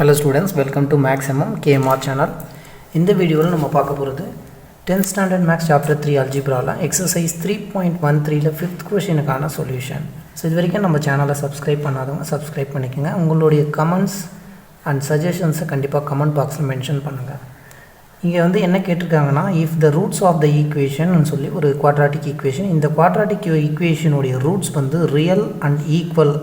Hello students, welcome to Mathsmmkmr channel. In this video, we will see 10th standard Maths Chapter 3 Algebra Exercise 3.13 5th question solution. So, if you like channel, subscribe subscribe your comments and suggestions in the comment box mention here if the roots of the equation a quadratic equation in the quadratic equation roots real and equal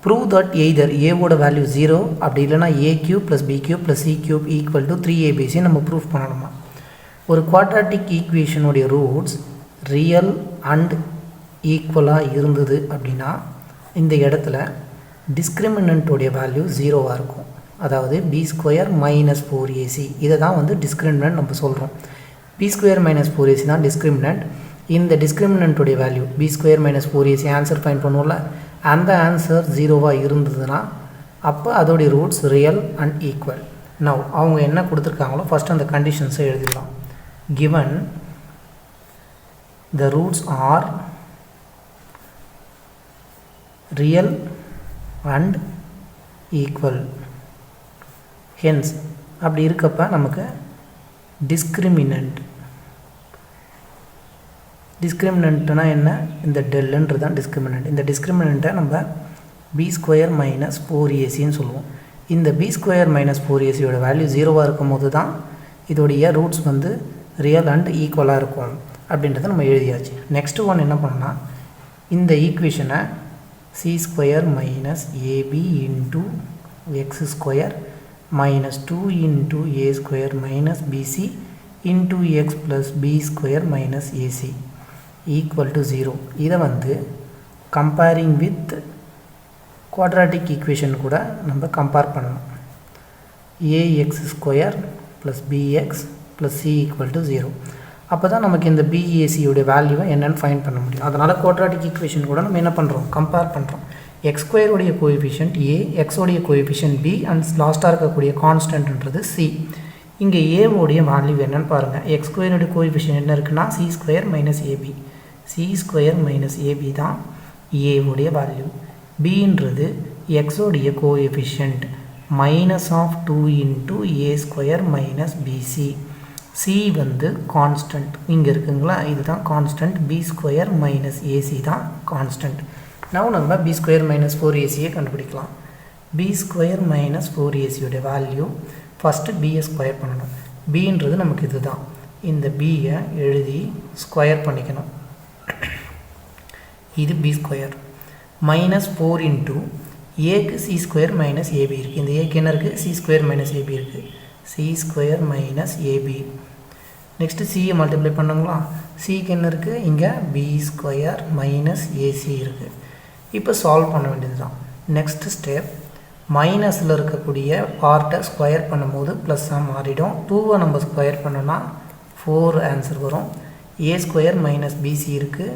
prove that either a would value 0 a cube plus b cube plus c cube equal to 3abc நம்ம proof பண்ணணுமா ஒரு quadratic equation உடைய roots real and equal இருந்தது அப்படினா இந்த இடத்துல discriminant உடைய value 0 ஆ இருக்கும் அதாவது b square minus 4ac இத தான் discriminant நம்ம சொல்றோம் b square minus 4ac தான் discriminant இந்த discriminant உடைய value b square minus 4ac answer find பண்ணுவோம்ல அந்த ஆன்சர் 0வா இருந்ததுனா அப்ப அதோட ரூட்ஸ் ரியல் அண்ட் ஈக்குவல். நவ அவங்க என்ன கொடுத்திருக்காங்களோ ஃபர்ஸ்ட் அந்த கண்டிஷன்ஸை எழுதிடலாம். given the roots are real and equal, hence அப்படி இருக்கப்ப நமக்கு discriminantனா என்ன இந்த delன்றத discriminant இந்த discriminantை நம்ம b square minus 4ac ன்னு சொல்லுவோம் இந்த b square minus 4ac ஓட வேல்யூ 0 ஆ இருக்கும்போது தான் இதோட ரூட்ஸ் ரியல் அண்ட் ஈக்குவலா இருக்கும் அப்படின்றத நம்ம எழுதியாச்சு நெக்ஸ்ட் ஒன் என்ன பண்ணா இந்த ஈக்குவேஷனை c square minus ab into x square minus 2 into a square minus bc into x plus b square minus ac equal to 0 இதை comparing with quadratic equation கூட நம்ம compare பண்ணணும் ax square plus bx plus c equal to 0 அப்பதான் நமக்கு இந்த bac உடைய வேல்யூவை என்னன்னு ஃபைண்ட் பண்ண முடியும் அதனால quadratic equation கூட நம்ம என்ன பண்றோம் compare பண்றோம் x square உடைய coefficient a x உடைய coefficient b and லாஸ்டா இருக்கக்கூடிய கான்ஸ்டன்ட்ன்றது c இங்க a உடைய வேல்யூ என்னன்னு பாருங்க x square உடைய coefficient என்ன இருக்குன்னா c square minus ab c square minus ab தான் a உடைய வேல்யூ b ன்றது x உடைய coefficient minus of 2 into a square minus bc c constant இங்க இருக்குங்களா இதுதான் constant b square minus ac தான் கான்ஸ்டன்ட் now நம்ம b square minus 4ac கண்டுபிடிக்கலாம் b square minus 4ac உடைய வேல்யூ ஃபர்ஸ்ட் b ஸ்கொயர் பண்ணனும் b ன்றது நமக்கு இதுதான் இந்த b ஐ எழுதி ஸ்கொயர் பண்ணிக்கணும் இது b square minus 4 into a க்கு c square minus ab இருக்கு இந்த a க்கு என்ன இருக்கு c square minus ab இருக்கு c square minus ab next c ஐ மல்டிப்ளை பண்ணுங்களா c க்கு என்ன இருக்கு இங்க b square minus ac இருக்கு இப்போ சால்வ் பண்ண வேண்டியதுதான் next step மைனஸ்ல இருக்கக்கூடிய பார்ட்டை ஸ்கொயர் பண்ணும்போது பிளஸ்ஸா மாறிடும் 2 ஐ நம்ம ஸ்கொயர் பண்ணனா 4 ஆன்சர் வரும் a square minus bc இருக்கு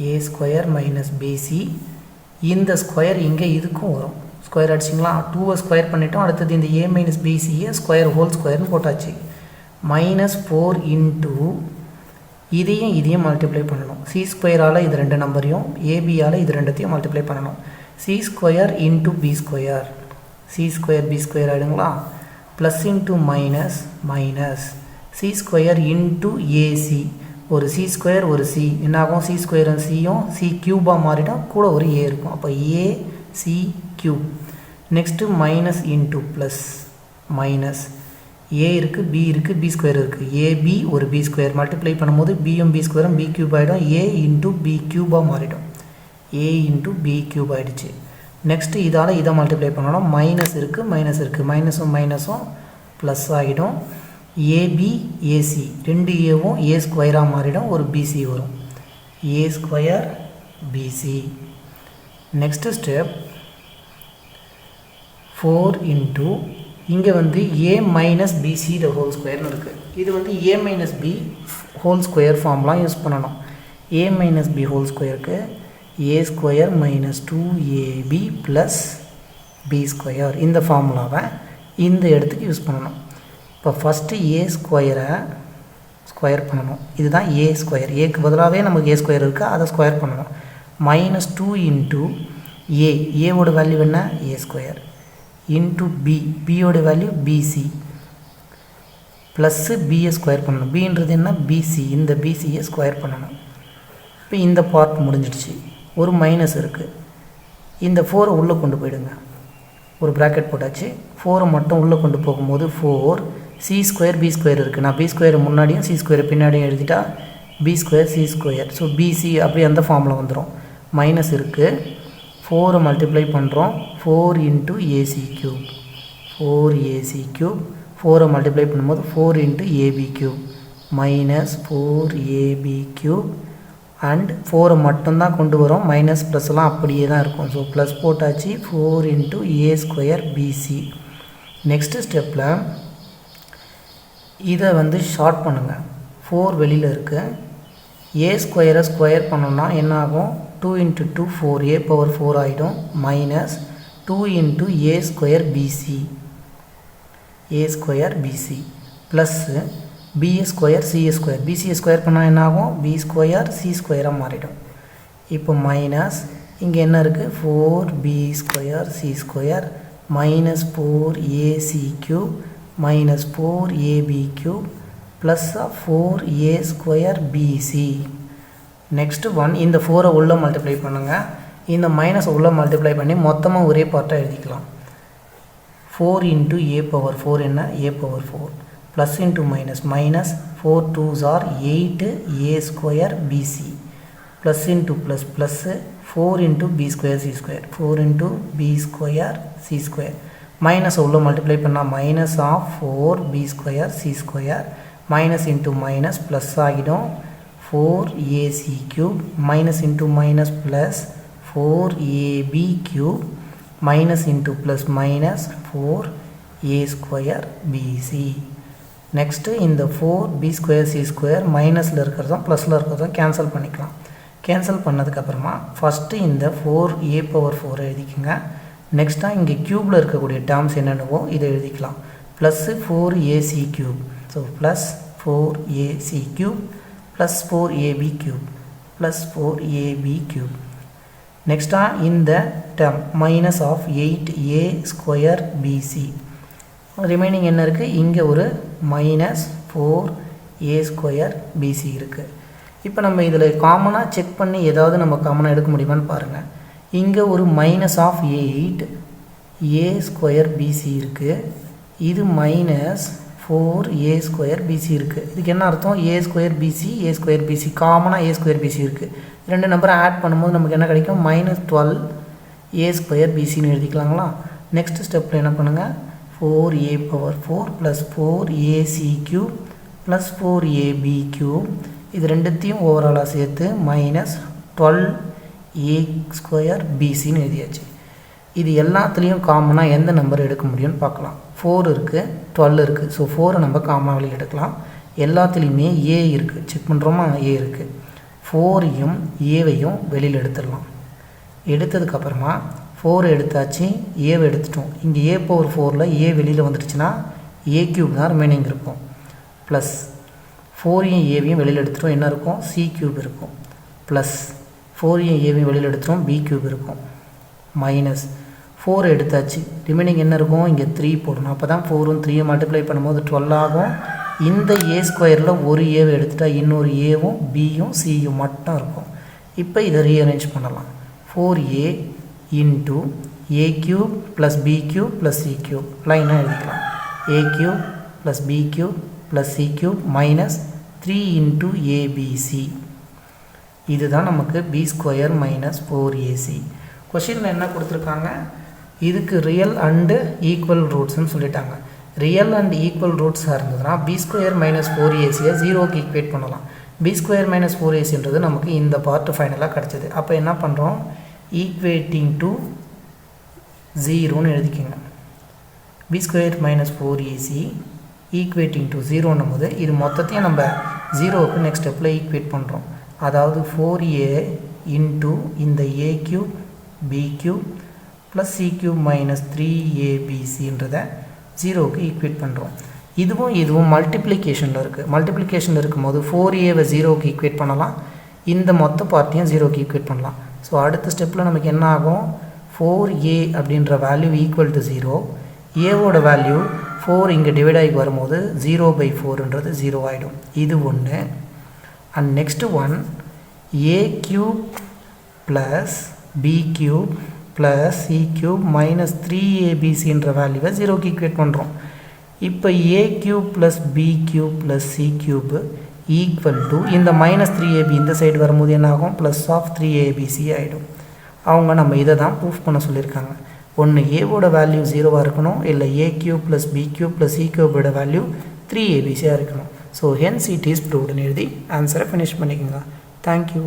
a square minus bc இந்த ஸ்கொயர் இங்க இதுக்கும் வரும் ஸ்கொயர் அடிச்சிங்களா 2 ஐ ஸ்கொயர் பண்ணிட்டோம் அடுத்து இந்த a minus bc ஐ ஸ்கொயர் ஹோல் ஸ்கொயர்னு போட்டாச்சு minus 4 into இதையும் மல்டிப்ளை பண்ணனும் c ஸ்கொயர் ஆல இது ரெண்டு நம்பரையும் ab ஆல இது ரெண்டத்தையும் மல்டிப்ளை பண்ணனும் c square into b square c square b square ஆயிடுங்களா plus into minus c square into ac ஒரு c ஸ்கொயர் ஒரு c என்ன ஆகும் c ஸ்கொயர் and c யும் c கியூபா மாறிடும் கூட ஒரு a இருக்கும் அப்ப a c cube next minus into plus minus a இருக்கு b இருக்கு b ஸ்கொயர் இருக்கு ab ஒரு b ஸ்கொயர் மல்டிப்ளை பண்ணும்போது b யும் b ஸ்கொயரும் b கியூப் ஆயிடும் a into b கியூபா மாறிடும் a into b கியூப் ஆயிடுச்சு நெக்ஸ்ட் இதால இத மல்டிப்ளை பண்ணனும் மைனஸ் இருக்கு மைனஸும் பிளஸ் ஆகிடும் ab ac ரெண்டு a வும் a ஸ்கொயரா மாறிடும் ஒரு bc வரும் a square bc next step 4 into இங்க a minus bc the whole square இருக்கு இது a minus b whole square formula use பண்ணனும் a minus b whole squareக்கு a square minus 2ab plus b square இந்த ஃபார்முலாவை இந்த இடத்துக்கு use பண்ணனும் இப்போ ஃபர்ஸ்ட் a ஸ்கொயரை ஸ்கொயர் பண்ணனும் இதுதான் a ஸ்கொயர் a க்கு பதிலாவே நமக்கு a ஸ்கொயர் இருக்கு அத ஸ்கொயர் பண்ணனும் -2 into ஏவோட வேல்யூ என்ன ஏ ஸ்கொயர் இன்ட்டு பியோட வேல்யூ பிசி ப்ளஸ்ஸு பியை ஸ்கொயர் பண்ணணும். பின்றது என்ன பிசி, இந்த பிசியை ஸ்கொயர் பண்ணணும். இப்போ இந்த பார்ட் முடிஞ்சிடுச்சு. ஒரு மைனஸ் இருக்குது. இந்த 4 உள்ளே கொண்டு போயிடுங்க. ஒரு ப்ராக்கெட் போட்டாச்சு. 4 மட்டும் உள்ளே கொண்டு போகும்போது 4 சி ஸ்கொயர் பி ஸ்கொயர் இருக்குது. நான் பி ஸ்கொயர் முன்னாடியும் சி ஸ்கொயர் பின்னாடியும் எழுதிட்டா B square C square. So BC அப்படி அந்த ஃபார்மில் வந்துடும். மைனஸ் இருக்குது. 4 மல்டிப்ளை பண்ணுறோம். 4 into AC cube 4 AC cube 4 multiply பண்ணும்போது 4 into AB cube minus 4 AB cube and 4 மட்டும்தான் கொண்டு வரோம். மைனஸ் ப்ளஸ்லாம் அப்படியே தான் இருக்கும். ஸோ ப்ளஸ் போட்டாச்சு. 4 into A square BC. Next ஸ்டெப்பில் இதை ஷார்ட் பண்ணுங்கள். 4 வெளியில் இருக்குது. ஏ ஸ்கொயரை ஸ்கொயர் பண்ணோன்னா என்ன ஆகும்? 2 இன்ட்டு 2 4 ஏ பவர் 4 ஆகிடும். Minus 2 into A square BC A square BC plus BA square CA square BCA square பண்ணால் என்ன ஆகும்? பி ஸ்கொயர் சி ஸ்கொயராக மாறிடும். இப்போ மைனஸ் இங்கே என்ன இருக்குது? 4b square C square minus 4ac cube minus 4ab cube plus 4a square BC. Next 1 இந்த 4 உள்ளே மல்டிப்ளை பண்ணுங்கள். இந்த மைனஸ் உள்ளே மல்டிப்ளை பண்ணி மொத்தமாக ஒரே பார்ட்டாக எழுதிக்கலாம். 4 இன்ட்டு ஏ பவர் 4 என்ன? A power 4 plus into minus minus 4 2s are 8 A square BC plus into plus plus 4 into B square C square 4 into B square C square minus உள்ள மல்டிப்ளை பண்ணால் minus of 4 B square C square minus into minus plus ஆகிடும். 4 AC cube minus into minus plus 4 AB cube minus into plus minus 4 A square BC. Next இந்த 4b square C square மைனஸில் இருக்கிறதும் ப்ளஸில் இருக்கிறதும் cancel பண்ணிக்கலாம். Cancel பண்ணதுக்கப்புறமா first இந்த 4a power 4 எழுதிக்கோங்க. நெக்ஸ்ட்டாக இங்கே க்யூப்பில் இருக்கக்கூடிய டேர்ம்ஸ் என்னென்னவோ இதை எழுதிக்கலாம். Plus 4ac cube so plus 4ac cube plus 4ab cube plus 4ab cube. நெக்ஸ்ட்டாக இந்த term minus of 8a square BC. Remaining என்ன இருக்குது? இங்கே ஒரு மைனஸ் 4a ஸ்கொயர் பிசி இருக்குது. இப்போ நம்ம இதில் காமனாக செக் பண்ணி ஏதாவது நம்ம காமனாக எடுக்க முடியுமான்னு பாருங்கள். இங்கே ஒரு minus of 8a square PC இருக்குது. இது மைனஸ் 4a ஸ்கொயர் பிசி இருக்குது. இதுக்கு என்ன அர்த்தம்? ஏ square BC A square PC காமனாக ஏ ஸ்கொயர் பிசி இருக்குது. ரெண்டு நம்பரை ஆட் பண்ணும்போது நமக்கு என்ன கிடைக்கும்? மைனஸ் 12a ஸ்கொயர் பிசின்னு எழுதிக்கலாங்களா? நெக்ஸ்ட் ஸ்டெப்பில் என்ன பண்ணுங்கள்? 4a power 4 plus 4ac cube plus 4ab cube இது ரெண்டுத்தையும் ஓவராலாக சேர்த்து மைனஸ் 12a ஸ்கொயர் பிசின்னு எழுதியாச்சு. இது எல்லாத்துலேயும் காமனாக எந்த நம்பர் எடுக்க முடியும்னு பார்க்கலாம். 4 இருக்குது 12 இருக்குது. ஸோ 4 நம்ம காமனாக வெளியில் எடுக்கலாம். எல்லாத்துலேயுமே ஏ இருக்குது. செக் பண்ணுறோமா? ஏ இருக்குது. 4ஐயும் ஏவையும் வெளியில் எடுத்துடலாம். எடுத்ததுக்கப்புறமா 4 எடுத்தாச்சு, ஏவை எடுத்துட்டோம். இங்கே ஏ பவர் 4ல் ஏ வெளியில் வந்துடுச்சுன்னா ஏ க்யூப் தான் ரிமைனிங் இருக்கும். ப்ளஸ் 4ஐயும் ஏவையும் வெளியில் எடுத்துட்டோம். என்ன இருக்கும்? சி க்யூப் இருக்கும். ப்ளஸ் 4ஐயும் ஏவையும் வெளியில் எடுத்துட்டோம். பி க்யூப் இருக்கும். மைனஸ் 4 எடுத்தாச்சு. ரிமைனிங் என்ன இருக்கும்? இங்கே 3 போடணும். அப்போ தான் 4ம் 3யும் மல்டிப்ளை பண்ணும்போது 12 ஆகும். இந்த ஏ ஸ்கொயரில் ஒரு ஏவை எடுத்துட்டால் இன்னொரு ஏவும் பியும் சியும் மட்டும் இருக்கும். இப்போ இதை ரீஅரேஞ்ச் பண்ணலாம். 4a into A cube plus B cube plus C cube லைனாக எழுதிக்கலாம். A cube plus B cube plus C cube minus 3 into ABC. இதுதான் நமக்கு பி ஸ்கொயர் மைனஸ் 4ac. கொஷினில் என்ன கொடுத்துருக்காங்க? இதுக்கு ரியல் அண்டு ஈக்குவல் ரூட்ஸ்ன்னு சொல்லிட்டாங்க. ரியல் அண்ட் ஈக்குவல் ரூட்ஸாக இருந்ததுன்னா பி ஸ்கொயர் மைனஸ் 4ac-ஐ 0க்கு ஈக்குவேட் பண்ணலாம். பி ஸ்கொயர் மைனஸ் 4ac-ன்றது நமக்கு இந்த பார்ட்டு ஃபைனலாக கிடச்சிது. அப்போ என்ன பண்ணுறோம்? ஈக்குவேட்டிங் டு 0ன்னு எழுதிக்கோங்க. B square minus 4ac equating to 0ன்னும் போது இது மொத்தத்தையும் நம்ம 0க்கு நெக்ஸ்ட் ஸ்டெப்பில் ஈக்குவேட் பண்ணுறோம். அதாவது 4a இன்ட்டு இந்த A cube B cube plus C cube minus 3abcன்றதை 0க்கு ஈக்குவேட் பண்ணுறோம். இதுவும் மல்டிப்ளிகேஷனில் இருக்குது. மல்டிப்ளிகேஷனில் இருக்கும்போது 4aவை 0க்கு ஈக்குவேட் பண்ணலாம். இந்த மொத்த பார்ட்டியும் 0க்கு ஈக்குவேட் பண்ணலாம். ஸோ அடுத்த ஸ்டெப்பில் நமக்கு என்ன ஆகும்? 4a அப்படின்ற வேல்யூ ஈக்குவல் டு 0, ஏவோட வேல்யூ 4 இங்கே டிவைட் ஆகி வரும்போது 0/4ன்றது 0 ஆகிடும். இது ஒன்று. And next one a cube plus b cube plus c cube minus 3abcன்ற வேல்யூவை 0க்கு ஈக்குவேட் பண்ணுறோம். இப்போ a cube plus b cube plus c cube equal to இந்த மைனஸ் 3ab இந்த சைடு வரும்போது என்ன ஆகும், ப்ளஸ் ஆஃப் 3abc ஆகிடும். அவங்க நம்ம இதை தான் ப்ரூஃப் பண்ண சொல்லியிருக்காங்க. ஒன்று ஏவோட வேல்யூ 0வாக இருக்கணும், இல்லை a cube plus b cube plus c cubeோட வேல்யூ 3abc இருக்கணும். ஸோ ஹென்ஸ் இட் இஸ் ப்ரூவ்டுன்னு எழுதி ஆன்சரை ஃபினிஷ் பண்ணிக்கோங்க. தேங்க்யூ.